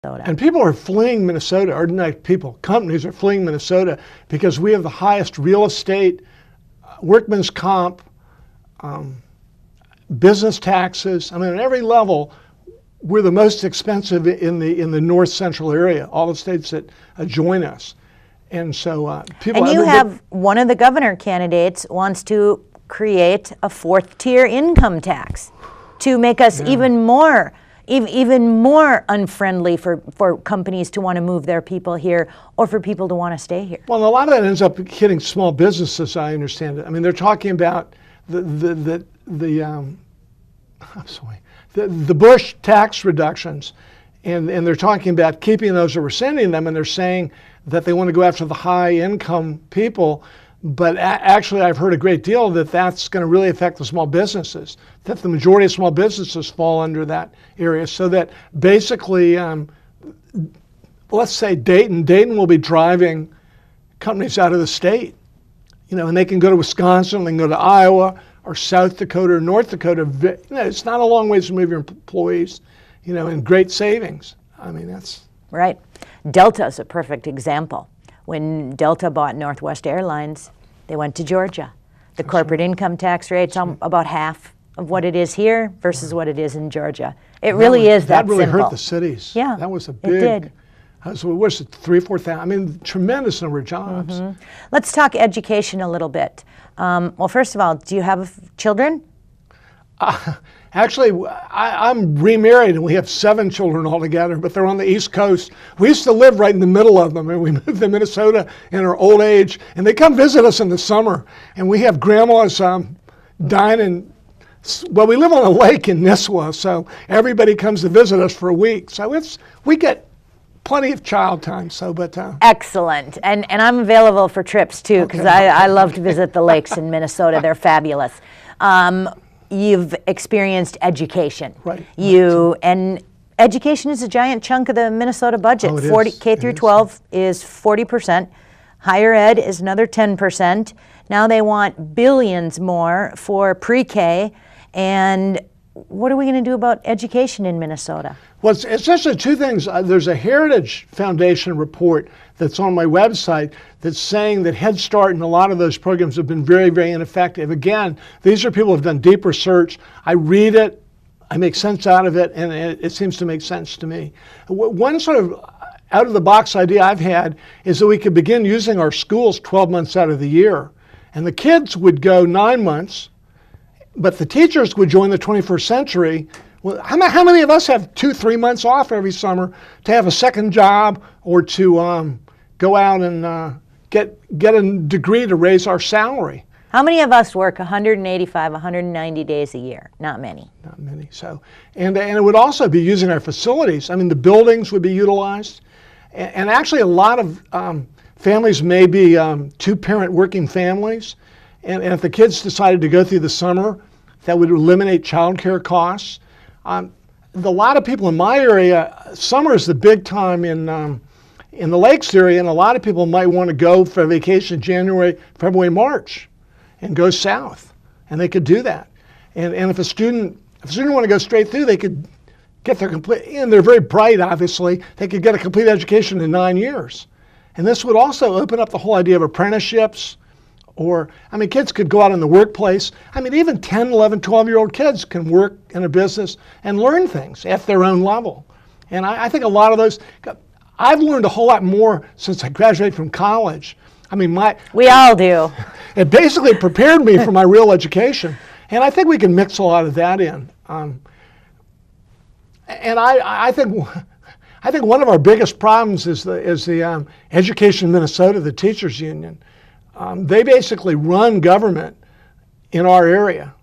And people are fleeing Minnesota, or not people, companies are fleeing Minnesota because we have the highest real estate, workman's comp, business taxes. I mean, at every level, we're the most expensive in the north central area, all the states that join us. And so people... And you have one of the governor candidates wants to create a fourth tier income tax to make us even more unfriendly for companies to want to move their people here or for people to want to stay here. Well, a lot of that ends up hitting small businesses, I understand it. I mean, they're talking about the Bush tax reductions, and they're talking about keeping those or rescinding them, and they're saying that they want to go after the high income people. But actually, I've heard a great deal that that's going to really affect the small businesses, that the majority of small businesses fall under that area. So that basically, let's say Dayton will be driving companies out of the state, and they can go to Wisconsin, they can go to Iowa or South Dakota or North Dakota. It's not a long ways to move your employees, and great savings. I mean, that's... Right. Delta is a perfect example. When Delta bought Northwest Airlines, they went to Georgia. The corporate income tax rate's about half of what it is here versus what it is in Georgia. It really is that simple. That really hurt the cities. Yeah, that was a big... It did. So what was it, 3,000 or 4,000? I mean, tremendous number of jobs. Mm-hmm. Let's talk education a little bit. Well, first of all, do you have children? Actually, I'm remarried and we have 7 children altogether, but they're on the East Coast. We used to live right in the middle of them, and we moved to Minnesota in our old age, and they come visit us in the summer, and we have grandmas dining. Well, we live on a lake in Nisswa, so everybody comes to visit us for a week. So we get plenty of child time. So, but excellent, and I'm available for trips too, because I love to visit the lakes in Minnesota. They're fabulous. You've experienced education. Right. And education is a giant chunk of the Minnesota budget. 40 K through 12 is 40%. Higher ed is another 10%. Now they want billions more for pre-K. And what are we going to do about education in Minnesota? Well, it's essentially 2 things. There's a Heritage Foundation report that's on my website that's saying that Head Start and a lot of those programs have been very, very ineffective. Again, these are people who have done deep research. I read it, I make sense out of it, and it seems to make sense to me. One sort of out-of-the-box idea I've had is that we could begin using our schools 12 months out of the year. And the kids would go 9 months, but the teachers would join the 21st century. Well, how many of us have 2-3 months off every summer to have a second job or to go out and get a degree to raise our salary? How many of us work 185, 190 days a year? Not many. Not many. So, and it would also be using our facilities. I mean, the buildings would be utilized, and actually a lot of families may be 2-parent working families, and if the kids decided to go through the summer, that would eliminate child care costs. A lot of people in my area, summer is the big time in the Lakes area, and a lot of people might want to go for vacation January, February, March, and go south, and they could do that. And if a student want to go straight through, they could get their complete, and they're very bright, obviously, they could get a complete education in 9 years. And this would also open up the whole idea of apprenticeships. Or, I mean, kids could go out in the workplace. I mean, even 10, 11, 12-year-old kids can work in a business and learn things at their own level. And I think a lot of those, I've learned a whole lot more since I graduated from college. I mean, we all do. It basically prepared me for my real education. And I think we can mix a lot of that in. And I think one of our biggest problems is the Education in Minnesota, the teachers union. They basically run government in our area.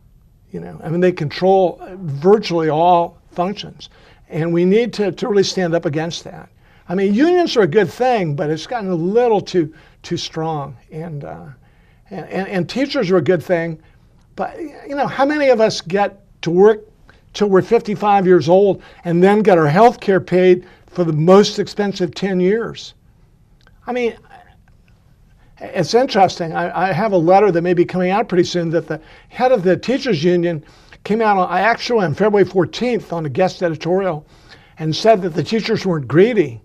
I mean, they control virtually all functions, and we need to really stand up against that. I mean, unions are a good thing, but it's gotten a little too strong, and teachers are a good thing, but how many of us get to work till we're 55 years old and then get our health care paid for the most expensive 10 years? I mean, it's interesting. I have a letter that may be coming out pretty soon that the head of the teachers union came out on February 14th on a guest editorial, and said that the teachers weren't greedy.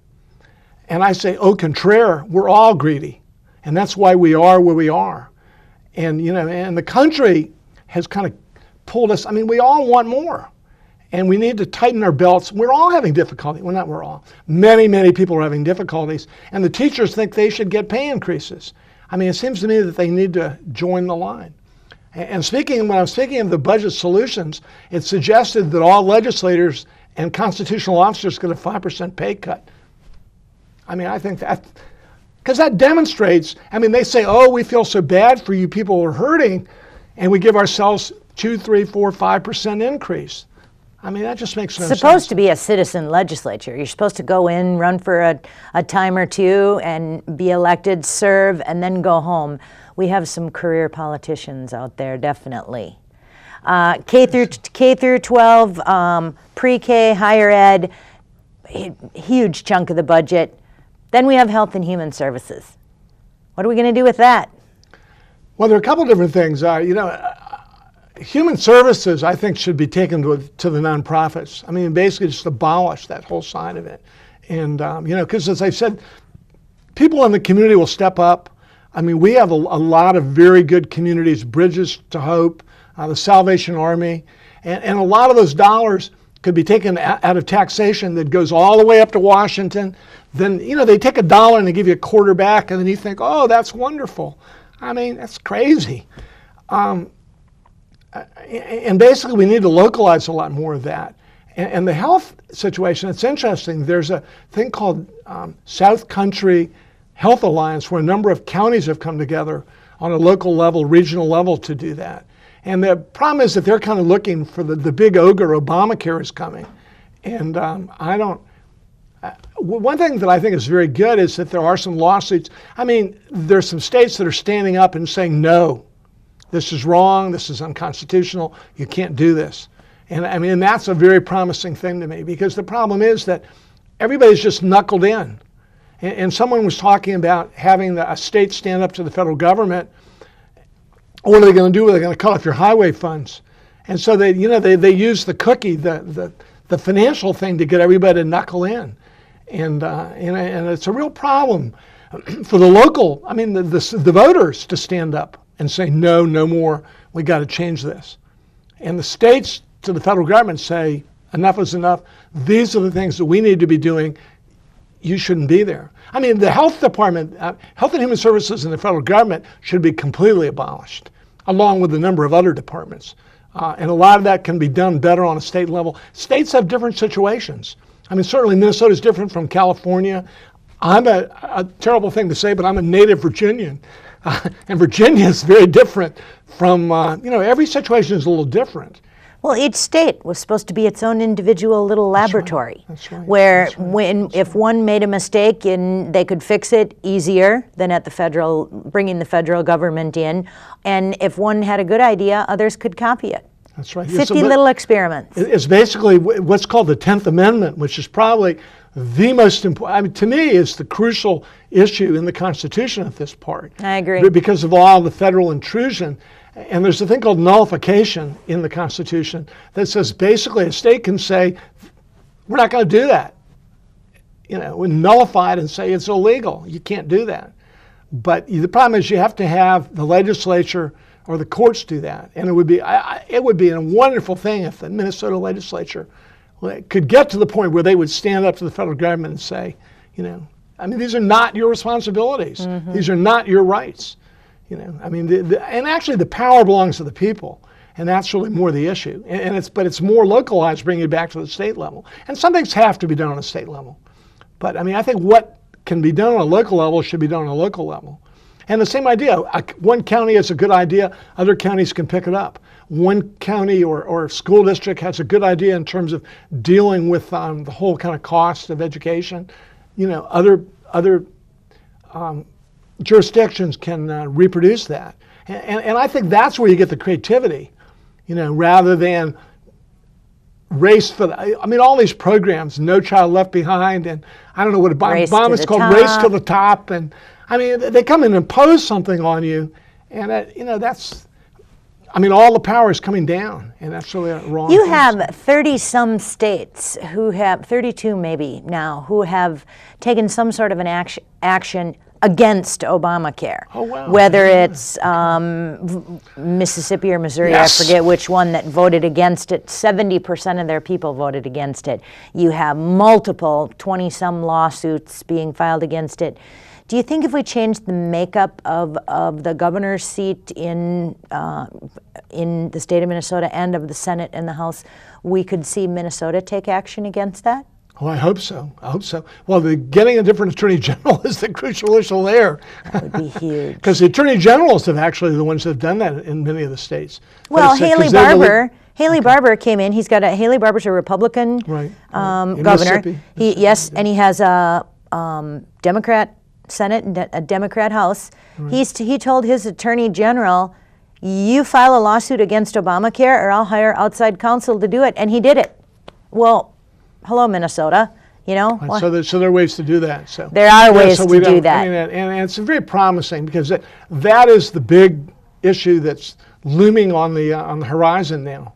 And I say, au contraire, we're all greedy. And that's why we are where we are. And, and the country has kind of pulled us. I mean, we all want more. And we need to tighten our belts. We're all having difficulty. Well, not we're all. Many, many people are having difficulties. And the teachers think they should get pay increases. I mean, it seems to me that they need to join the line. And when I was speaking of the budget solutions, it suggested that all legislators and constitutional officers get a 5% pay cut. I mean, I think that, because that demonstrates, I mean, they say, oh, we feel so bad for you people who are hurting, and we give ourselves 2, 3, 4, 5% increase. I mean, that just makes no sense. It's supposed to be a citizen legislature. You're supposed to go in, run for a time or two, and be elected, serve, and then go home. We have some career politicians out there, definitely. K through 12, pre-K, higher ed, huge chunk of the budget. Then we have health and human services. What are we going to do with that? Well, there are a couple different things. Human services, I think, should be taken to the nonprofits. I mean, basically just abolish that whole side of it. And, because as I said, people in the community will step up. I mean, we have a lot of very good communities, Bridges to Hope, the Salvation Army, and a lot of those dollars could be taken out of taxation that goes all the way up to Washington. Then, they take $1 and they give you a quarter back, and then you think, oh, that's wonderful. I mean, that's crazy. And basically, we need to localize a lot more of that. And the health situation, it's interesting. There's a thing called South Country Health Alliance, where a number of counties have come together on a local level, regional level to do that. And the problem is that they're kind of looking for the big ogre. Obamacare is coming. And one thing that I think is very good is that there are some lawsuits. I mean, there's some states that are standing up and saying, no, this is wrong, this is unconstitutional, you can't do this. And I mean, that's a very promising thing to me, because the problem is that everybody's just knuckled in. And someone was talking about having a state stand up to the federal government. What are they going to do? They're going to cut off your highway funds. And so they use the cookie, the financial thing, to get everybody to knuckle in. And it's a real problem for the local, I mean, the voters to stand up and say, no, no more, we got to change this. And the states to the federal government say, enough is enough. These are the things that we need to be doing. You shouldn't be there. I mean, the health department, Health and Human Services in the federal government should be completely abolished, along with a number of other departments. And a lot of that can be done better on a state level. States have different situations. I mean, certainly Minnesota is different from California. I'm a terrible thing to say, but I'm a native Virginian. And Virginia is very different from, every situation is a little different. Well, each state was supposed to be its own individual little laboratory. That's right. Where if one made a mistake, and they could fix it easier than at bringing the federal government in. And if one had a good idea, others could copy it. That's right. 50 little experiments. It's basically what's called the 10th Amendment, which is probably the most important, I mean, to me, is the crucial issue in the Constitution at this part. I agree. Because of all the federal intrusion. And there's a thing called nullification in the Constitution that says basically a state can say, we're not going to do that. We nullify it and say it's illegal. You can't do that. But the problem is you have to have the legislature or the courts do that. And it would be a wonderful thing if the Minnesota legislature could get to the point where they would stand up to the federal government and say, these are not your responsibilities. Mm-hmm. These are not your rights. And actually the power belongs to the people, and that's really more the issue. But it's more localized, bringing it back to the state level. And some things have to be done on a state level. But I think what can be done on a local level should be done on a local level. And the same idea, one county has a good idea, other counties can pick it up. One county or school district has a good idea in terms of dealing with the whole kind of cost of education. Other jurisdictions can reproduce that. And I think that's where you get the creativity, rather than race for all these programs, No Child Left Behind, and I don't know what Obama's called, Race to the Top. And they come and impose something on you. And, I mean, all the power is coming down, and that's really a wrong. You thing. have 30-some states who have, 32 maybe now, who have taken some sort of an action against Obamacare. Oh, wow. Whether it's Mississippi or Missouri, Yes. I forget which one, that voted against it. 70% of their people voted against it. You have multiple 20-some lawsuits being filed against it. Do you think if we changed the makeup of the governor's seat in the state of Minnesota and of the Senate and the House, we could see Minnesota take action against that? Oh, I hope so. I hope so. Well, getting a different attorney general is the crucial issue there. That would be huge. Because the attorney generals have actually the ones that have done that in many of the states. Well, Haley Barbour came in. He's got Haley Barbour's a Republican Right. In governor. Mississippi. Yes, and he has a Democrat Senate and a Democrat House. Right. He told his attorney general, "You file a lawsuit against Obamacare, or I'll hire outside counsel to do it," and he did it. Well, hello, Minnesota. You know, Right, so there are ways to do that. So there are ways so to do that. I mean, and it's very promising because that is the big issue that's looming on the horizon now.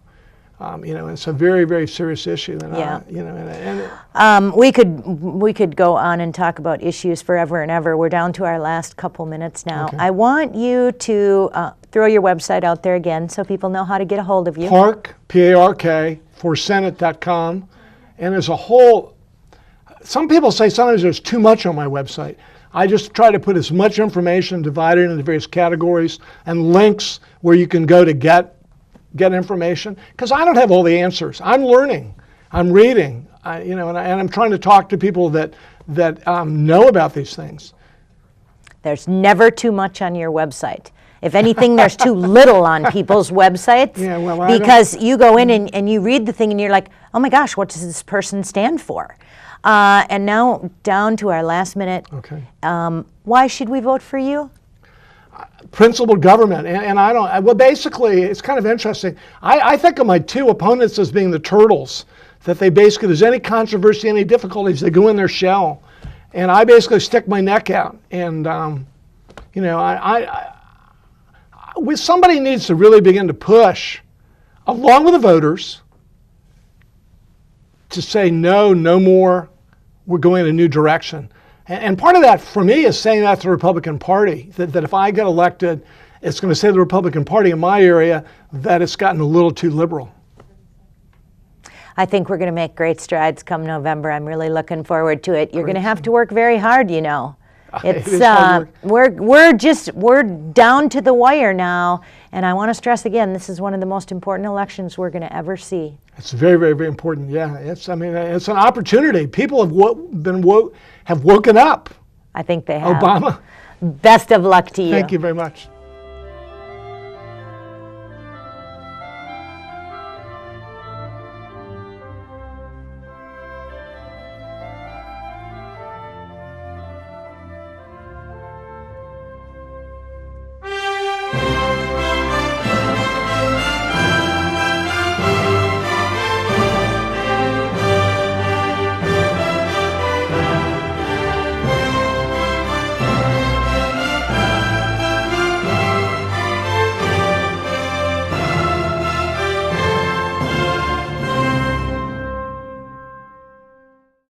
You know, it's a very, very serious issue. And, Yeah. You know, we could go on and talk about issues forever and ever. We're down to our last couple minutes now. Okay. I want you to throw your website out there again so people know how to get a hold of you. Park, P-A-R-K, forsenate.com. And there's a whole, some people say sometimes there's too much on my website. I just try to put as much information divided into various categories and links where you can go to get information, because I don't have all the answers. I'm learning, I'm reading, you know, and I'm trying to talk to people that know about these things. There's never too much on your website. If anything, there's too little on people's websites. Yeah, well, because you go in and you read the thing and you're like, oh my gosh, what does this person stand for? And now down to our last minute. Okay. Why should we vote for you? Principled government, and I don't, well, basically, it's kind of interesting. I think of my two opponents as being the turtles, that they basically, there's any controversy, any difficulties, they go in their shell. And I basically stick my neck out. And, you know, somebody needs to really begin to push, along with the voters, to say no more, we're going in a new direction. And part of that, for me, is saying that to the Republican Party, that if I get elected, it's going to say to the Republican Party in my area that it's gotten a little too liberal. I think we're going to make great strides come November. I'm really looking forward to it. You're going to have to work very hard, you know. It's we're down to the wire now, and I want to stress again, this is one of the most important elections we're going to ever see. It's very, very, very important. Yeah, it's an opportunity. People have woken up. I think they have. Obama. Best of luck to you. Thank you very much.